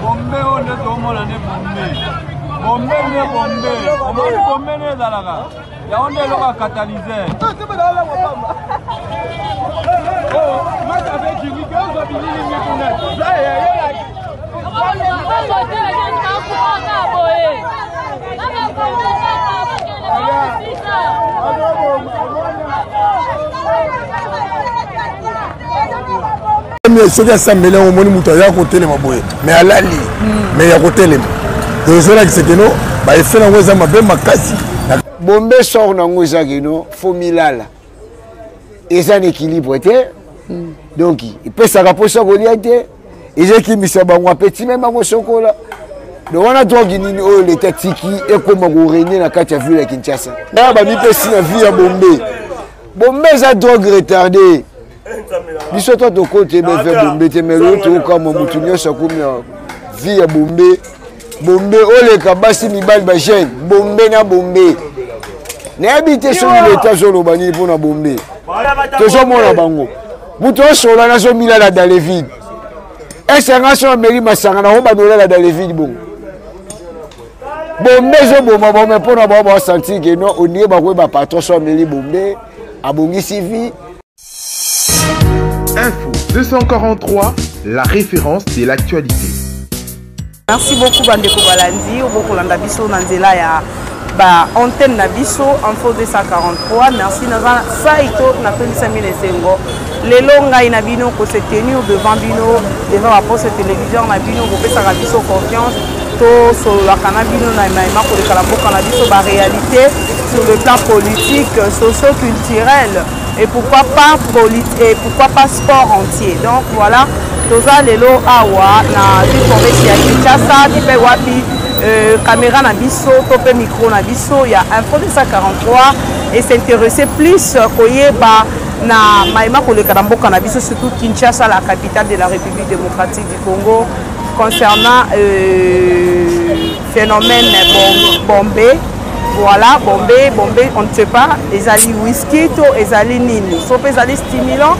Bombé, on est au monde, on est bombé. Bombé, on est bombé. On va bombé, on est dans la gare. Il y a un de l'eau à catalyser. soki asambeli yango omoni moto aza kotelema boye mais alali mais ya kotelema ezolakisa keno baefe nango eza mabe makasi bombe sor nango eza keno fo milala eza na équilibre te donc epesaka mposa kolia te eza ekimisa bango apeti me bango sokola donc wana drogi nini oyo leta tiki ekoma korenie na kati ya ville ya Kinshasa na bamipesi na vie ya bombe bombe eza drogue retardé biso to tokote beve bombe te mais l'autre okama mutu nyonso akomi na vie ya bombe bombe oleka basi mibali ba jeune bombe na bombe nayebi te soki leta azoloba nini mpona bombe tozomona bango mutu osola nazomilala dans les vides esanga so ameli masanga na oba dolala dans les vides bongo bombe ezoboma bome mpona bao basentir ke no onie bakoyeba patron so ameli bombe abongisi vie. Info 243, la référence de l'actualité. Merci beaucoup Bandeko Balandi, beaucoup landa biso nanzela ya ba antenne na biso Info 243. Merci naza saito na pelisa mine sengo. Lelo ngai na bino ko se tenir devant bino devant la poste télévision na bino ko pesa biso confiance to so la kanabino na maima ko le kalaboka na biso ba réalité sur le plan politique, socio-culturel et pourquoi pas politique et pourquoi pas sport entier. Donc voilà, toza lelo awa na diformation ya Kinshasa dipe wapi caméra na biso tope micro na biso ya Info 243 et s'intéresser plus koyeba na maima koleka na mboka na biso surtout Kinshasa, la capitale de la République démocratique du Congo, concernant phénomène bombé. Voilà, bombé, on ne sait pas, ezali whisky, ezali nini, sauf ezali stimulant.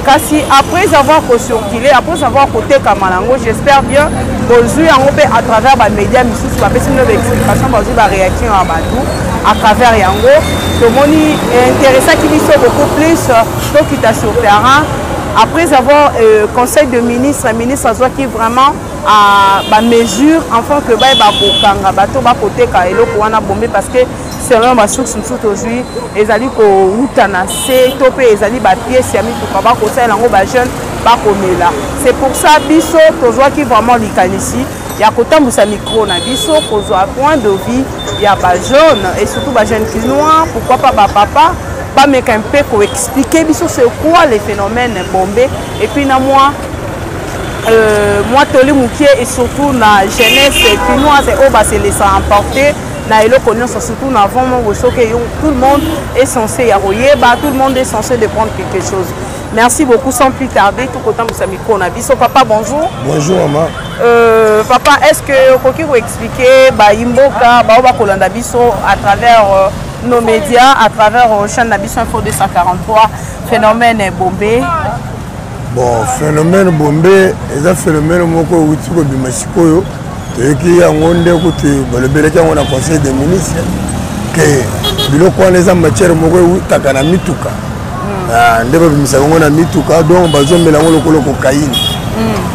Kasi après avoir circulé, après avoir côté Kamalango, j'espère bien qu'aujourd'hui à travers les médias, nous avons une explication, la réaction à Badou, à travers Yango. Le monde est intéressant qu'il soit beaucoup plus qu'il est sur le terrain. Après avoir conseil de ministre qui vraiment à mesure enfin que bakokanga bato bakote ka eloko wana bombe parce que selon ma source aujourd'hui ezali ko utana se topé ezali ba pièce ya mituka bakosala ngo ba jeune bakomela. C'est pour ça biso tozwa qui vraiment likanisi ya kotambusa micro na biso kozwa point de vue ya ba jeune et surtout ba jeune chinois, pourquoi pas ba papa pas mettre un peu pour expliquer biso c'est quoi les phénomènes bombés et puis na moi Toli Moukié et surtout la jeunesse chinoise et va se laisser emporter na eloko nyonso surtout na vraiment tout le monde est censé yaroyer tout le monde est censé de prendre quelque chose. Merci beaucoup sans plus tarder tout autant vous micro na biso papa bonjour. Bonjour maman. Papa est-ce que vous pouvez expliquer imboka ba kolanda biso à travers nos médias à travers chaîne Nabiso Info 243 phénomène bombé. Bon phénomène bombé est un phénomène moko uti ko bimasikoyo qui a ngonde kuti balobeleka ngona conseil des ministres que biloko wana matière moko utaka na mituka ndeba bimisa ngona mituka donc bazomela ngolo kolo cocaïne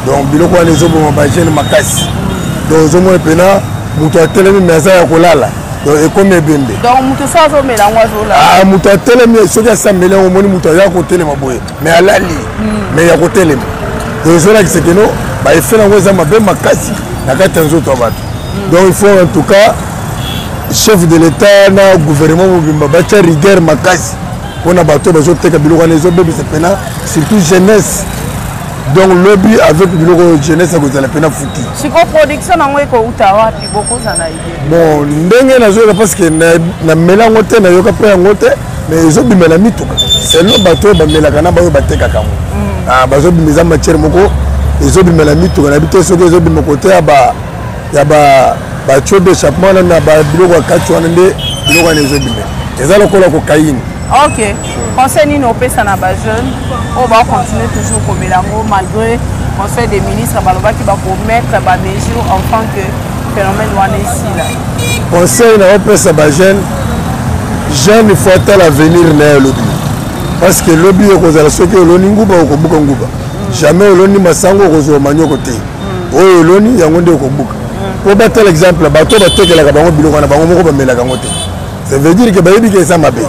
donc biloko wana ezoboma ba jeune makasi donc zomo pena mutu atelemi meza ya kolala donc ekomi ebembe donc mutu so azomela ngwa zola mutu atelemi soki asambeli yango omoni mutu aza kotelema boye mais alali mais ya kotelema donc ezolakisa keno baefe nango eza mabe makasi na kati ya nzoto ya bato donc il faut en tout cas chef de l'état na gouvernement mobimba batia rigueur makasi mpona bato bazoteka biloko wana ezobebisa pena surtout jeunesse donc lobby avec biloko jeunesse akozala pena fuki siko production nango ekouta wapi bokozala idée bon ndenge nazoyoka parce que na mela yango te nayoka mpe yango te mais ezobimela mituka selo bato oyo bamelaka na baoyo batekaka yango bazobimisa matière moko ezobimela mituka na bite soki ezobima kote ya batio d'échappement na biloko ya kati wana nde biloko wana ezobimela eza lokola cocaïne Ok. Conseil nini opesa na ba jeune, on va continuer toujours comme l'ango malgré conseil des ministres baloba qui va mettre ba mesures en tant que phénomène wana ici là. Conseil na opesa ba jeune il faut attendre l'avenir na lobby. Parce que lobby ekozala soki oloni nguba okobuka nguba. Jamais oloni masango okozwa manyoko te. Oyo oloni yango nde okobuka. Pour battre l'exemple, bateau batekelaka bango biloko na bango moko bamelaka yango te. Ça veut dire que bayebi ke eza mabe.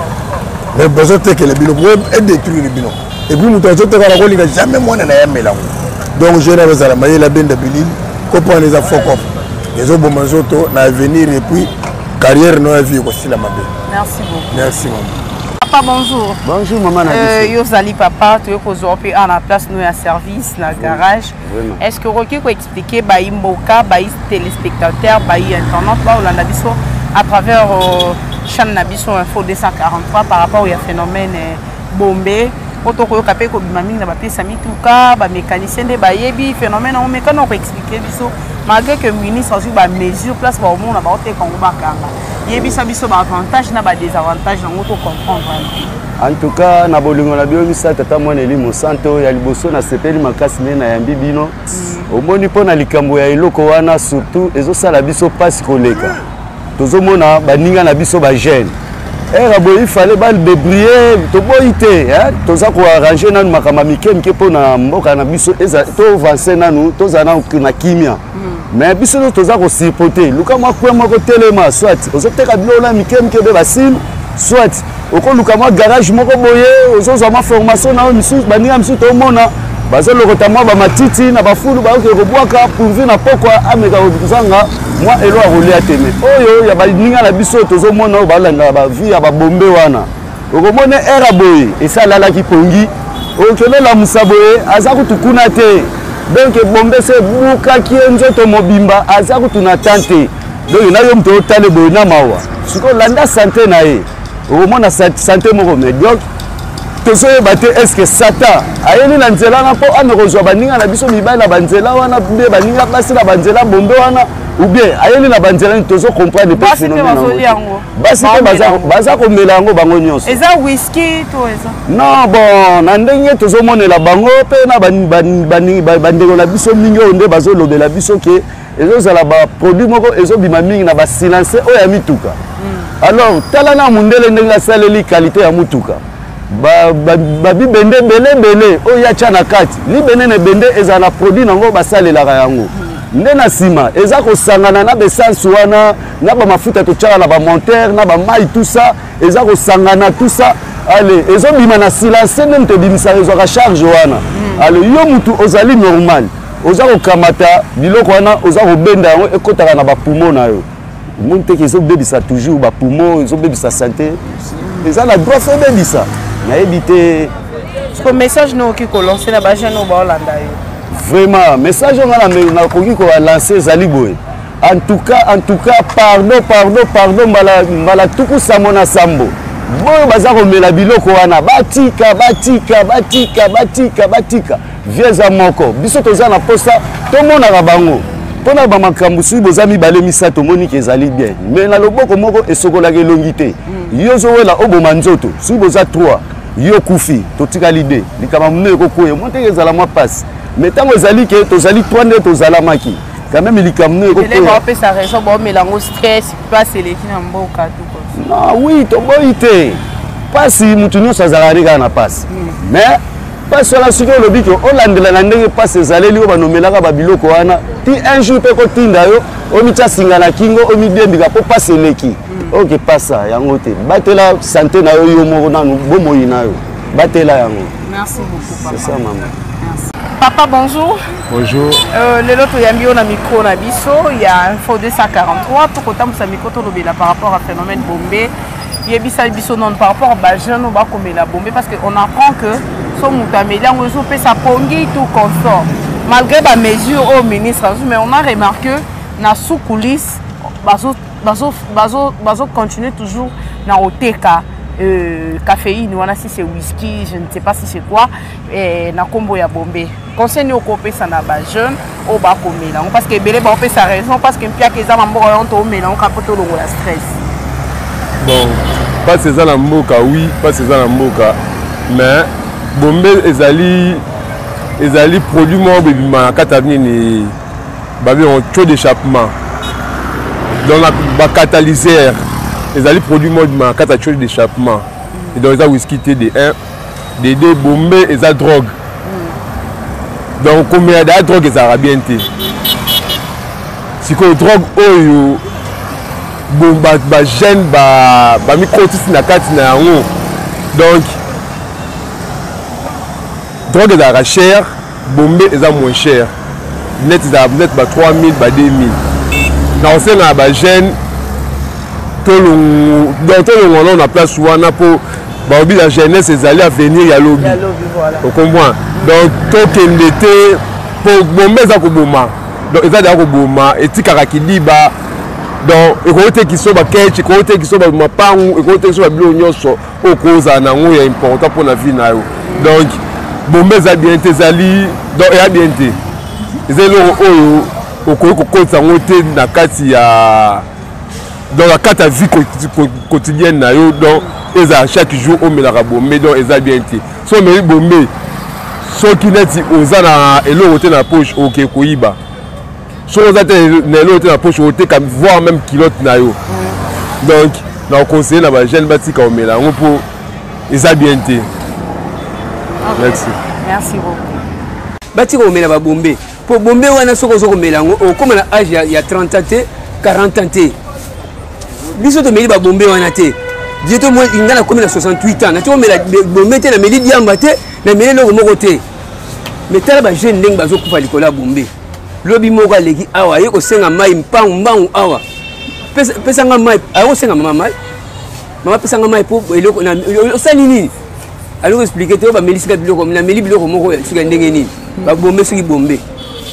Mais besoin tekele biloko et détruire biloko. Et puis muto azoteka na kolinga jamais mwana na yamela ngo. Donc je na bazala mayela benda bilili comprendre les afoko. Les obomanzoto na avenir et puis carrière no vie ko sila mabe. Merci beaucoup. Merci maman. Papa bonjour. Bonjour maman. Yozali papa, tu es kozopé à la place nous à service na garage. Est-ce que Rocky peut expliquer baï mboka, baï téléspectateurs, baï internet ba olanda biso à travers chaîne Nabiso Info 243 par rapport au phénomène bombé. Otoko kapé ko bimami na ba pesa mituka, ba mécanicien de bayebi phénomène on mécano ko expliquer biso malgré que ministre a ba mesure place ba au monde ba oté kongo ba kanga. Yebi sa biso ba avantage na ba désavantage na moto comprendre. En tout cas na bolingo na bio misa tata mwana elimo santo ya liboso na sepeli makasi na yambi bino. Omoni pona likambo ya eloko wana surtout ezo sala biso passe koleka. Tozomona baninga na biso ba jeune. Il fallait pas le débrouiller, tout boité, tout ça pour arranger nan makamamike mike pona mboka na biso to avancer nanu to zana na kimia. Mais biso to za ko sipoter. Luka mwa kwa mwa ko telema soit ozoteka bilola mike mike be basim soit oko luka mwa garage moko boye ozoza ma formation na misu baninga misu to mona bazo lokota mwa ba matiti na bafulu ba ko bwaka pourvu na pokwa ameka ozanga moi elo a rolé à teme oyo ya baninga na biso tozomona o balanga ba vie ya ba bombe wana okomona era boy esalala ki pongi okele la musaboye aza kutukuna te donc bombe se buka ki nzoto mobimba aza kutuna tante donc na yo mto tale boy na mawa siko landa santé na ye okomona santé moko médiocre tozoye bate est-ce que Satan ayeli na nzela na po amekozwa baninga na biso mibala banzela wana be baninga basi na banzela bombe wana ou bien ayeli na banzela tozo comprendre pe phénomène basi ke baza ko melango bango nyonso eza whisky to eza non bon na ndenge tozo monela bango pe na bandeko na biso mingi onde bazo lobela biso ke ezo zala ba produit moko ezo bima mingi na ba silencer oya mituka alors tala na mundele ndenge saleli qualité ya mutuka babi bende bele oya cha na kati li benene bende eza na produit nango basalelaka yango nde na sima eza kosangana na besansu wana na ba mafuta tochaka na ba monteur na ba mai tout ça eza kosangana tout ça allez ezo bima na silence nde mte bimisa ezo ka charge wana allez yo mutu ozali normal oza kokamata biloko wana oza kobenda yango ekotaka na ba poumon na yo monte ke ezo bebisa toujours ba poumon ezo bebisa santé eza na droit fe bebisa na éviter ce message nous qui lancer la base no ba Hollanda vraiment message on a na koki ko lancer zali boy en tout cas pardon mala tuku samona sambo boy baza ko mela biloko wana batika vieza moko biso toza na posta to mona ka bango pona ba makambu su bozami bale misato moni ke zali bien mais na loboko moko esokola ke longité yozo wela oboma nzoto su boza 3 yo kufi totika l'idée likama mne ko koye monte ezala moi passe mais tant ezali ke tozali 3 nde tozala maki quand même likama mne ko koye les pas sa raison bon mélange stress passe les qui na mboka tout non oui to boité passe mutu nyonso azala rika na passe mais passe la siko lobi ke olandela na ndenge passe ezaleli o banomelaka ba biloko wana ti un jour pe ko tinda yo o micha singa na kingo o mi dembika po passe leki ok passa yango te batela santé na yo yo moko nanu bomoyi na yo batela yango. Merci beaucoup papa. C'est ça maman. Merci. Papa bonjour. Bonjour. Le lot yambi on a micro na biso, il y a Info 243 tout autant ça micro to lobela par rapport à phénomène bombé. Yebisa biso non par rapport à jeune ba comme la bombé parce que on apprend que son mutameli on zo pe sa pongi tout consort. Malgré la mesure au ministre mais on a remarqué na sous coulisses bazo continuer toujours na oteka caféine wana si c'est whisky je ne sais pas si c'est quoi na combo ya bombé conseil au copé ça na ba jeune au ba komela parce que belé ba sa raison parce que mpia ke za mambo on to mela on kapoto longo la stress bon pas ça na mboka oui pas ça na mboka mais bombe ezali produit mo bebima kata nini babi on taux d'échappement dans la catalyseur ezali produit mo bebima kata taux d'échappement et dans ça whisky TD1 DD bombe eza drogue donc combien de drogue ezara bien té si ko drogue oyo bon ba jeune ba microtis na kati na yango donc drogue ezalaka cher bombe eza moins cher net ezalaka peut-être ba 3000 ba 2000 na osenga ba jeune tolongo na place wana po baobi la jeunesse ezali à venir ya lobby on comprend donc tokende te po bombe eza koboma donc eza déjà koboma etikaka kiliba donc ekote kiso ba ketch ekote kiso ba mapangu ekote kiso ba bilo nyonso okoza nango ya important pour la vie na yo donc bombe za bien te zali donc ya bien te ezelo oyo okoyi kokotsa ngote na kati ya dans la carte à vie quotidienne na yo donc eza chaque jour au melaka bombe donc eza bien te so meli bombe so kineti oza na elo te na poche OK koyiba so oza te na elo te na poche ote comme voir même kilote na yo donc na conseiller na ba jeune batika o melango po eza bien te. Merci beaucoup. Batika o mela ba bombe po bombe wana soko soko melango o comme na âge ya 30 ans 40 ans te biso to meli ba bombe wana te dieto mo ingana comme na 68 ans na to mela bombe te na meli diamba te na meli loko moko te mais tala ba jeune ndenge bazo kufa likola bombe lobi moko aleki awa yeko senga mai mpangu awa pesa nga mai ayo senga mama pesa nga mai po eloko na osali nini alors expliquer te ba meli sika biloko na meli biloko moko sika ndenge nini ba bombe siki bombe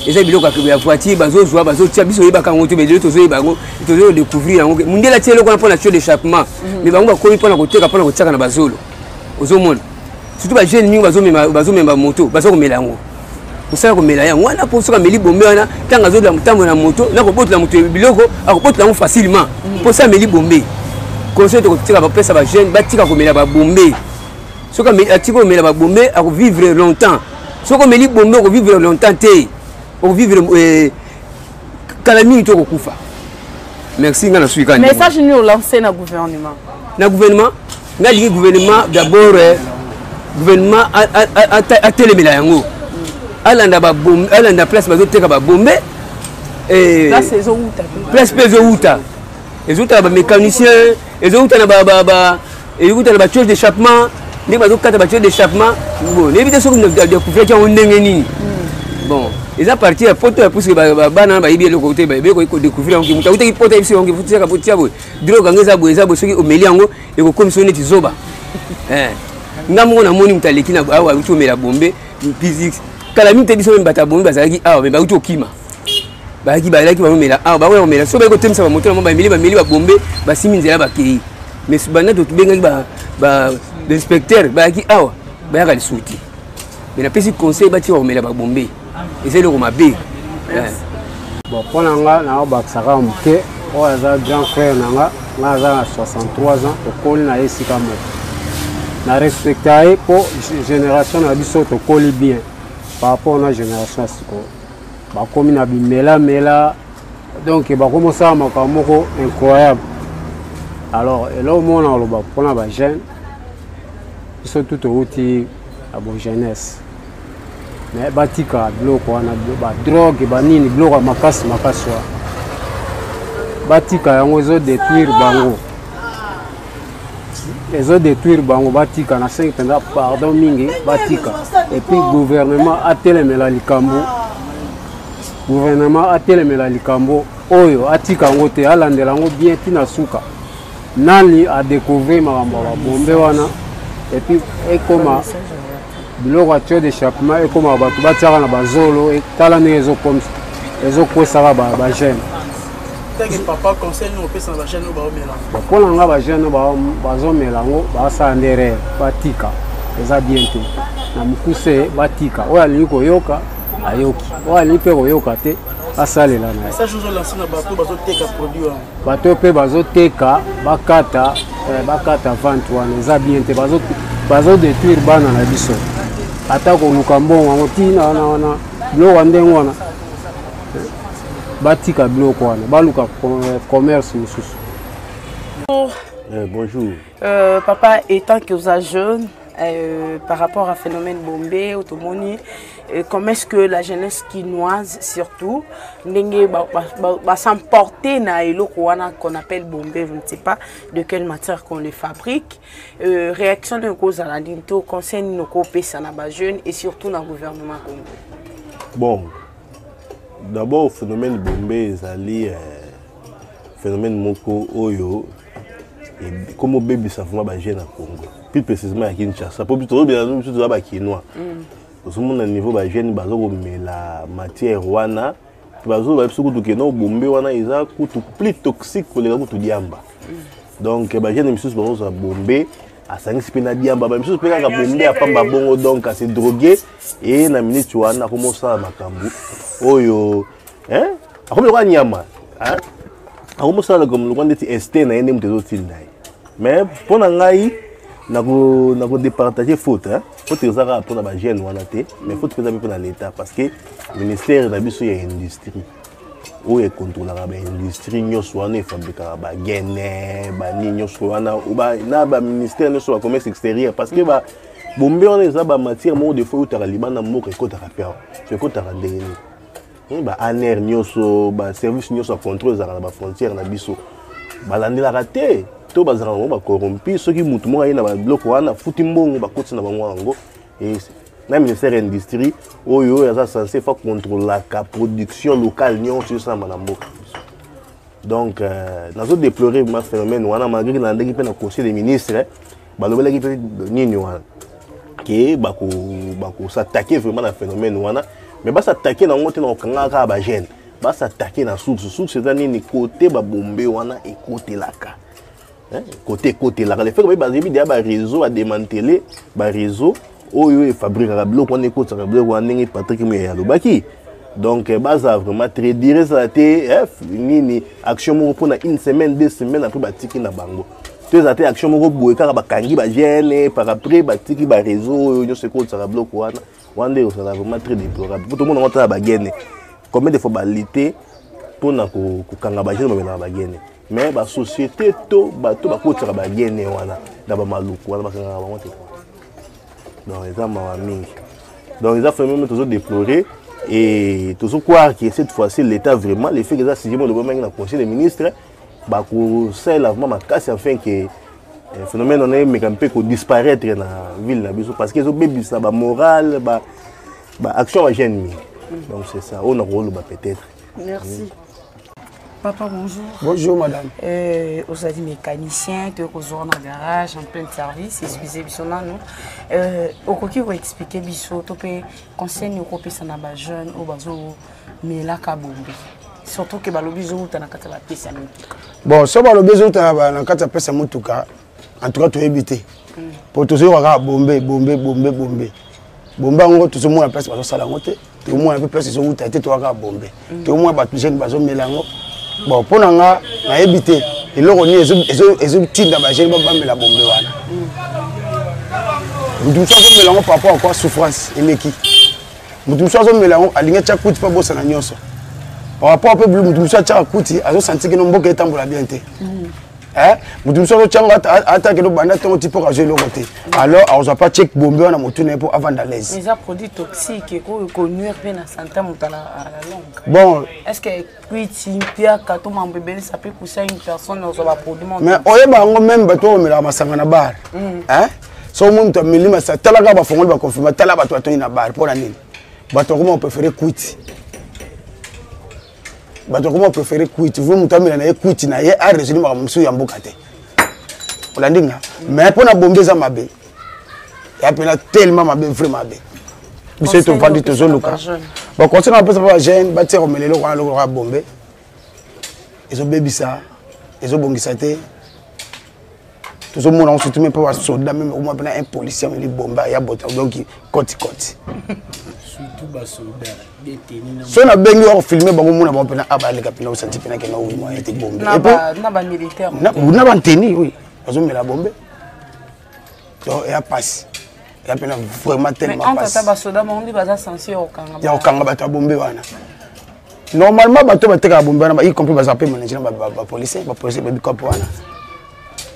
eza biloko ya voiture bazo joa bazo tia biso yeba kango to belelo tozo yeba ngo tozo découvrir yango mundela tielo ko na taux d'échappement mais bango ba komi pona koteka pona kotiaka na bazolo ozomona surtout ba jeune mingi bazo memba moto bazo ko melango osala ko mela yango wana po soka meli bombe wana tanga zo la mutambo na moto na ko botla moto biloko akobotla ngo facilement po sa meli bombe conseil to kotika ba pesa ba jeune batika ko mela ba bombe soka meli atiko mela ba bombe ako vivre longtemps soko meli bombe ko vivre longtemps te au vivre calamité au kufa. Merci ngana suika. Message nous lancer na gouvernement. Na gouvernement, ngali gouvernement d'abord gouvernement a télémela yango. Alanda ba bombe, alanda place bazo teka ba bombe place ezo uta. Place pezo uta. Ezuta ba mécanicien, ezuta na ba ezuta na ba chose d'échappement, ni bazo kata ba chose d'échappement. Bon, l'éviter soko de couvrir qui on ndenge nini. Bon. Ils ont parti à poto pour que bana ba ibi le côté ba be ko découvrir on ki muta uta ki poto ibi on ki futia ka potia bo droga ngeza bo soki o meli yango e ko commissionner ti zoba ngamu na moni mutaleki na awa uti o mela bombe physics kala mite biso mbata bombe bazaki awa ba uti okima ba ki ba laki ba mela awa ba we mela so ba ko temsa ba moto na ba meli ba bombe ba siminzela ba kei mais bana to benga ba l'inspecteur ba ki awa ba ya ka lisuti mais na pesi conseil ba ti o mela ba bombe essayer de remarquer. Bon, pour l'anga, na bakisaka mke, o aza grand frère nanga, na aza 63 ans, tokoli na esika moko. Na respecta ye po génération na biso tokoli bien par rapport na génération siko. Bakomi na bimela donc bakomi ça makambo moko incroyable. Alors, elo mona loba pona ba jeune biso tout outi a bon jeunesse. Mais batika biloko wana ba drogue banini biloko makasi wa batika yango ezo détruire bango batika na 5 penda pardon mingi batika et puis gouvernement atelemela likambo oyo atika ngo te alandela ngo bien tina suka nani a découvrir makambo ba bombe wana et puis ekoma biloko atio d'échappement ekoma bato batiaka na bazolo etala ndenge ezokwesaka bajeune mpona nga bajeune bazomela yango basala nde rere batika eza bien te na mokuse batika oyo alingi koyoka ayoki oyo alingi mpe koyoka te asalela na ye bato mpe bazoteka bakata bakata vente wana eza bien te bazodétruire bana na biso ata koluka mbongo yango ntina wana biloko ya ndenge wana batika biloko wana baluka commerce mosusu. Bonjour. Papa, étant que vous êtes jeune, par rapport à phénomène Bombé, Automoni, comment est-ce que la jeunesse quinoise, surtout, va s'emporter dans l'eau qu'on appelle Bombé, je ne sais pas de quelle matière qu'on les fabrique. Réaction de cause à la Dinto concerne nos copés jeunes et surtout dans le gouvernement congolais. Bon, d'abord, le phénomène Bombé, c'est phénomène Moko Oyo. Et comme au bébé, ça fait ma bagage au Congo. Plus précisément à Kinshasa. Pour plutôt bien nous tout à Kinois. Parce que mon niveau bagage bazo mais la matière wana bazo ba biso kutu keno bombe wana eza kutu plus toxique que les kutu diamba. Donc bagage ne misus bazo sa bombe à 5 spina diamba ba misus peka ka bombe a pamba bongo donc à se droguer et na minute wana comme ça makambu. Oyo hein? Comme le nyama, hein? Comme ça comme le rwanda ti esté na ene mtezo tindai. Mais pour ngai na ko départager faute hein faute ezaka pour na ba jeune wana te mais faute que ça pour na l'état parce que ministère na biso ya industrie o e contrôlera ba industrie nyos wana e fabriquera ba gene ba nyos wana ou ba na ba ministère nyos wa commerce extérieur parce que ba bombe on eza ba matière mo de fois utaka libana moko ekota kapia c'est kota ndeni ba aner nyoso ba service nyoso contrôle za ba frontière na biso balandela raté to bazara ngo ba corrompi soki mutu mo ayina ba bloc wana futi mbongo ba kotsi na bango ngo et na ministère industrie oyo ya censé faire contrôler la production locale nyon sur ça malambo. Donc nazo déplorer ma phénomène wana malgré na ndeki pe na conseil des ministres ba lobela ki pe nini wana ke ba ko s'attaquer vraiment na phénomène wana mais ba s'attaquer na ngote na kanga ba jeune ba s'attaquer na source c'est nini côté ba bombe wana et côté laka. Côté là, le fait que les réseau à démanteler, les réseau, ils fabriquent des blocs, on écoute des blocs, on est Patrick Meyalobaki. Donc, ça vraiment très direct, ça a été une action pour une semaine, 2 semaines après Batiki na bango. Tu as été action pour car bakangi ba gêne par après Batiki ba réseau, on se écoute ça bloc on est vraiment très déplorable. Pour tout le monde on a ba gêne. Combien de fois balité pour na ko kanga ba gêne ba gêne. Mais la société, tout le monde a gagné dans le maloukou. Donc, ils ont fait même toujours déplorer et toujours croire que cette fois-ci, l'État vraiment, les faits que ça, si je me le remets dans le conseil des ministres, c'est vraiment casse afin que le phénomène on est un peu disparaître dans la ville parce qu'ils ont bébé ça, morale, action à gêne. Donc, c'est ça, on a un rôle peut-être. Merci. Papa, bonjour. Bonjour, madame. Vous avez dit mécanicien, tu es dans le garage, en plein service, excusez moi nous. Vous pouvez expliquer, Bisso, tu peux conseiller aux personnes jeunes, aux bateaux, mais là, Kabombe. Surtout que le bisou, tu as la pièce à Moutuka. Bon, si le bisou, tu as la pièce à Moutuka, en tout cas, tu es évité. Pour toujours avoir Bombe. Bombe, en gros, tout le monde a place à Salamote. Tout le monde a place à Moutuka, tu as Bombe. Tout le monde a plus de mélange. Bon, pour nous, on a évité. Et là, on est dans la gêne, on va la bombe. Nous sommes par rapport à quoi souffrance et qui. Nous sommes aligner chaque coup, pas beau, ça n'a rien. Par rapport à peu nous sommes chaque coup, à senti que nous avons été pour la bien. Nous sommes attaqué le bandit, on type pour jouer le côté. Alors, on n'a pas check bombe, on a monté pour avant d'aller. Mais ça produit toxique et qu'on nuit bien à santé à la longue. Bon. Est-ce que si Pierre Kato m'a bébé ça peut pousser une personne dans la production? Mais on est même bateau mais la massanga na bar. Hein? So on monte milima ça talaga ba fongol ba confirmer tala bateau atoni na bar pour la nini. Bateau comment on préférer quit. Bateau comment on préférer quit. Vous mutamela na quit na ye a résolu ma musu ya mboka te. On ndinga. Mais pour na bomber ça mabe. Ya pena tellement mabe vraiment mabe. Monsieur to vandi to zoluka. Bon concernant un peu ça jeune ba tire melelo kwa lo kwa bomber. Ils ont bébé ça. Ils ont bongisa te. Tout le monde, on se trouve même pas soldat, même un policier, il bomba, il y a donc côte. Surtout les soldats, détenus. Si on a bien filmé, on a les capitaines, on a senti que on a été bombé. On a militaire. On a tenu, oui. bazomela bombe donc eya pasi eya mpena vraiment tellement pasi ya kokanga bato ya bombe wana normalement bato batekaka bombe wana y compris baza mpe manager na bapolisier babikope wana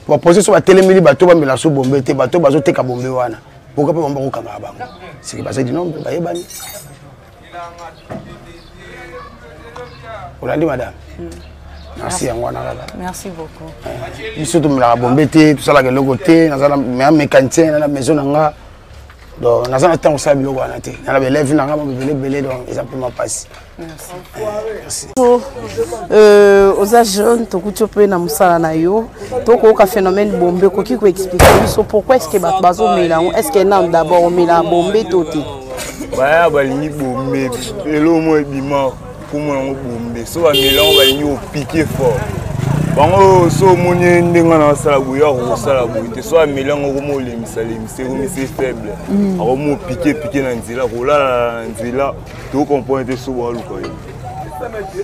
bapolisier so batelemeli bato bamela so bombe te bato bazoteka bombe wana pourquoi mpe bango bakokangaka bango siki baza di nombre bayebani olandi madame merci yango wana kaka merci beaucoup biso tomelaka bombe te tosalaka eloko te nazala mea mécanicien na maison na nga donc naza na ntango osala biloko wana te nana belève na nga babelebele donc eza mpe mapasi oza jeune tokuti mpe na mosala na yo tokoyoka phénomène bombe okoki koexplike biso pourquoi est ce que bato bazomela yango est ce que nano d'abord omela bombe to te baya balingi bombe elo mo ebima komona yango bombe so bamela yango balingi opike fort bango so omoni ndenge na basala boye akokosala boye te so amela yango okoma olemisa ekomisi faible akoma opike na nzela kolala na nzela tokokomprendre te so baluka ye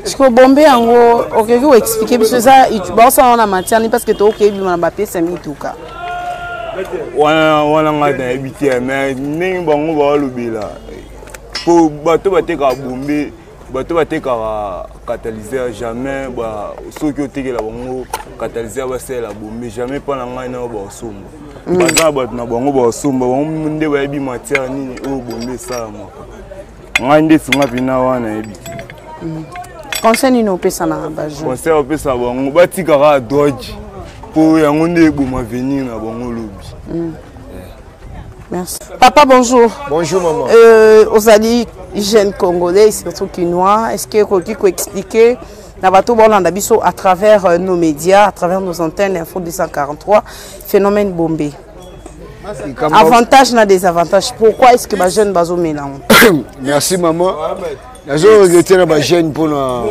siko bombe yango okoki koexplike biso eza baosala wana matière parce que tookoki ebima na bapesa mituka wana ngai nayebi te mais ndenge bango balobela po bato batekaka bombe bato batekaka catalyseur jamais soki otekela bango catalyseur basalela bombe jamais mpo na ngai nao basomba baza na bato na bango basomba bango nde bayebi matière nini oyo bombe esalamaka ngai nde singa mpena wana nayebi te conseil nini opesa na bajeune conseil opesa bango batikaka droge mpo yango nde eboma avenir na bango lobi. Merci. Papa, bonjour. Bonjour, maman. Ozali jeune congolais, surtout quinois. Est-ce que vous pouvez expliquer à travers nos médias, à travers nos antennes, Info 243, phénomène bombé? Avantages et désavantages. Pourquoi est-ce que les jeunes sont mélangés? Merci, maman. Je regrette les jeunes pour la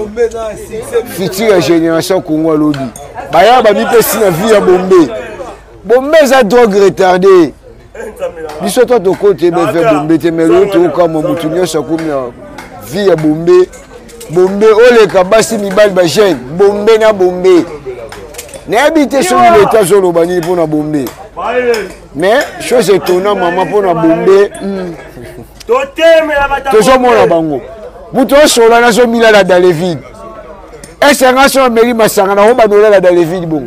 future génération congolaise. Baya ba mi pesi na vie ya bombe. Bombe za drogue retardée. Biso to to côté be fait bombe te mais l'autre comme mutunyo sa comme vie ya bombe. Bombe ole ka basi mibali ba jeune. Bombe na bombe. Na habité sur l'état sur le bani pour na bombe. Mais chose étonnante maman pour na bombe. Toujours mon bango. Muto sola na so milala dans les vides. Est-ce que nation mairie masanga na ba dolala dans les vides bon.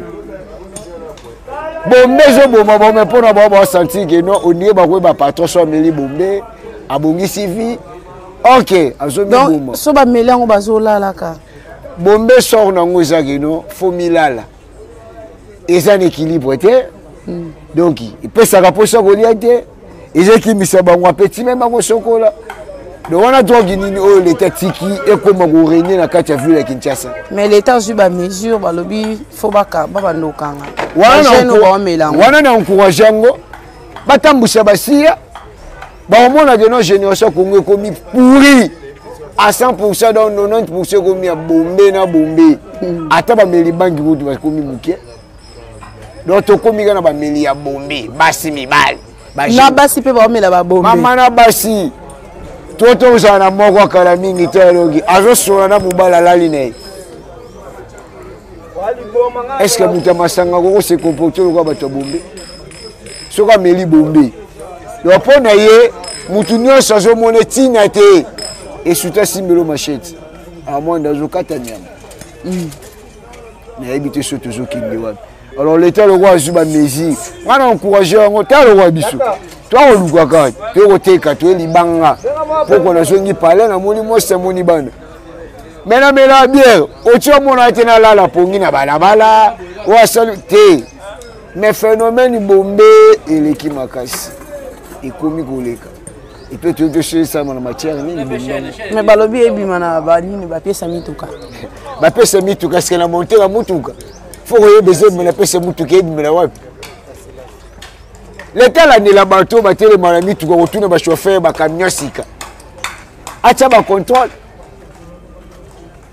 Bombe zo boma bombe pour na ba sentir que non on est ba ko ba patron so mairie bombe abongi civi. OK, azo bombe. Donc so ba melango bazolala ka. Bombe sort na ngoza que non faut milala. Et ça équilibre te. Donc il peut ça raposa goliate. Et j'ai qui mi sa ba ngwa petit même ba sokola. Donc on a drogue nini o l'état tiki et comment go régner na kati ya ville ya Kinshasa. Mais l'état sur ba mesure ba lobi faut baka ba ndokanga. Wana na encourager ngo batambusha basia ba omona que nos génération Congo komi pourri à 100% dans 90% komi ya bombe na bombe. Ata ba meli bangi kutu ba komi muke. Donc to komi kana ba meli ya bombe basi mibali. Na basi pe ba omela ba bombe. Mama na basi. Toto uzana moko kala mingi teologi azosola na mubala lali nei. Est-ce que muta masanga ko se comporter ko bato bombe? Soka meli bombe. Yo pona ye mutu nyonso azomona tina te et suta simbelo machete. Amo ndazo kata nyama. Na habité so toujours kindi wapi. Alors l'état le roi zuba mesure. Wana encourager ngo ta le roi biso. Toi on luka ka, to koteka to libanga. Poko na zongi pale na moni mosa moni bana. Mena mela bière, otio mona tena lala pongi na balabala, wa saluté. Mais phénomène bombe eleki makasi. Ekomi koleka. Et peut te chercher ça na matière ni bombe. Mais balobi ebima na balini ba pièce mituka. Ba pièce mituka est-ce que na monter la mutuka. Faut que besoin de la pièce mituka ebima na wapi. L'état là la bateau batele malami tu ko tuna ba chauffeur ba camion sika. Acha ba contrôle.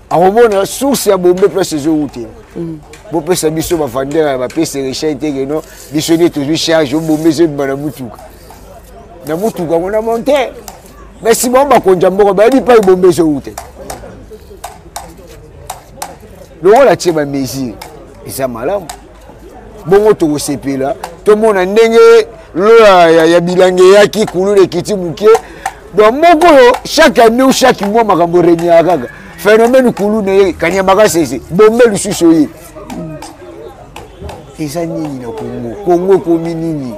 Aromona source ya bombe place zo route. Bo pesa biso ba vendeur ba pesa richesse te que non, biso ni toujours charge bombe zo ba mutuka. Na mutuka on a monté. Mais si bon ba konjambo ba di pa bombe zo route. Le rôle a tia ba mesure. Et ça malamu. bongo tokosepela tomona ndenge lo ya bilange yaki kulule kiti muke donc moko yo chaque année ou chaque mois makambo renya kaka phénomène kulune kanyamaka sese bombe lisusu ye eza nini na Congo komi nini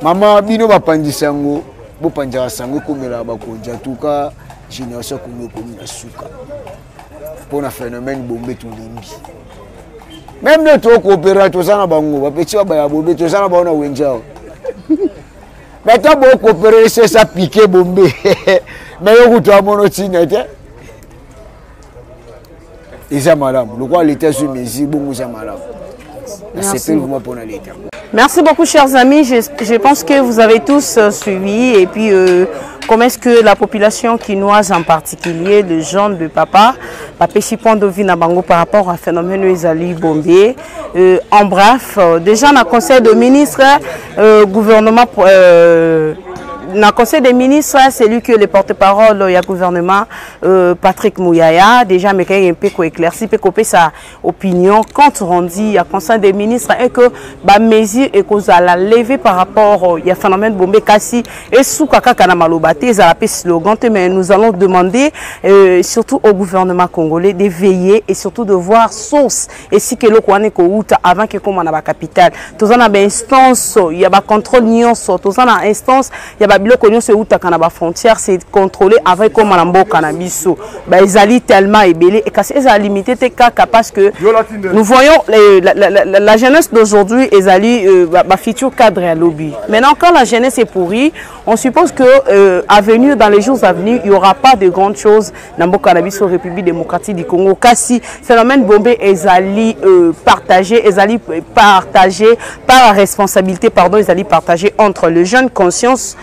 mama bino bapandisa ngo bopanzaka sango komela bakonzi atuka génération Congo komi na suka mpona phénomène bombe tolimbi même ne to coopérer tozana bango bapeti baya bombe tozana baona wenjao mais ta bo coopérer c'est ça piquer bombe mais yo kutoa mono tina te eza malamu lokwa l'état sur mesure bongo eza malamu. Merci beaucoup, chers amis. Je pense que vous avez tous suivi. Et puis, comment est-ce que la population quinoise en particulier, le jeunes de papa, de vie Bango par rapport à phénomène Ezali Bombier. En bref, déjà dans le conseil de ministres, gouvernement. Dans le conseil des ministres, c'est lui que le porte-parole du gouvernement, Patrick Mouyaya, déjà, mais il peut éclaircir, peut couper sa opinion quand on dit au conseil des ministres et que la mesure est qu'on a levé par rapport au phénomène bombé Kassi et sous Kaka Kanamalobaté, ça a slogan, mais nous allons demander surtout au gouvernement congolais de veiller et surtout de voir source et si que le Kouane Kouta avant que comme on a la capitale. Tous en a une instance, il y a un contrôle nion, tous en a une instance, il y a bilo konyo se uta kana frontière c'est contrôlé avec comme malambo cannabis ba ezali tellement ébélé et kasi ezali limité te kaka parce que nous voyons la jeunesse d'aujourd'hui ezali ba futur cadre à lobby. Maintenant quand la jeunesse est pourrie, on suppose que à venir dans les jours à venir, il y aura pas de grandes choses dans le cannabis au République démocratique du Congo. Kasi phénomène bombé ezali partagé par la responsabilité ezali partagé entre les jeunes conscience.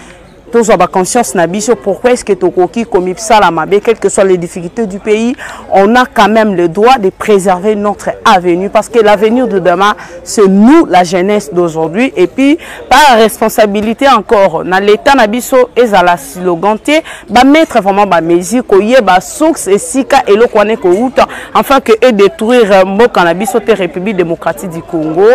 Tous ont conscience nabiso pourquoi est-ce que Tokoki comme ça la mabe quelles que soient les difficultés du pays, on a quand même le droit de préserver notre avenir parce que l'avenir de demain c'est nous la jeunesse d'aujourd'hui et puis par la responsabilité encore dans l'état nabiso et à la sloganté ba mettre vraiment ba mesure koye ba source et sika et le kwane ko uta afin que et détruire mo cannabis au République démocratique du Congo.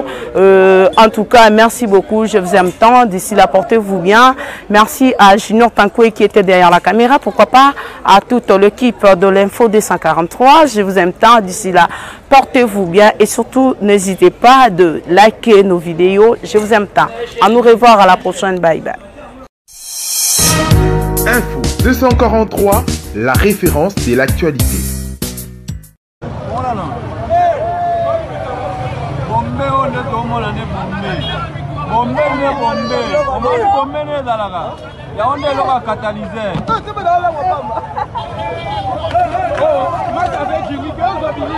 En tout cas merci beaucoup, je vous aime tant, d'ici là portez-vous bien. Merci à Junior Tankoué qui était derrière la caméra, pourquoi pas à toute l'équipe de l'Info 243. Je vous aime tant, d'ici là, portez-vous bien et surtout n'hésitez pas de liker nos vidéos. Je vous aime tant. À nous revoir à la prochaine, bye bye. Info 243, la référence de l'actualité. Bombe ne bombe, bombe ne zalaka. Ya onde loka catalyseur. Oh, moi j'avais dit que vous avez dit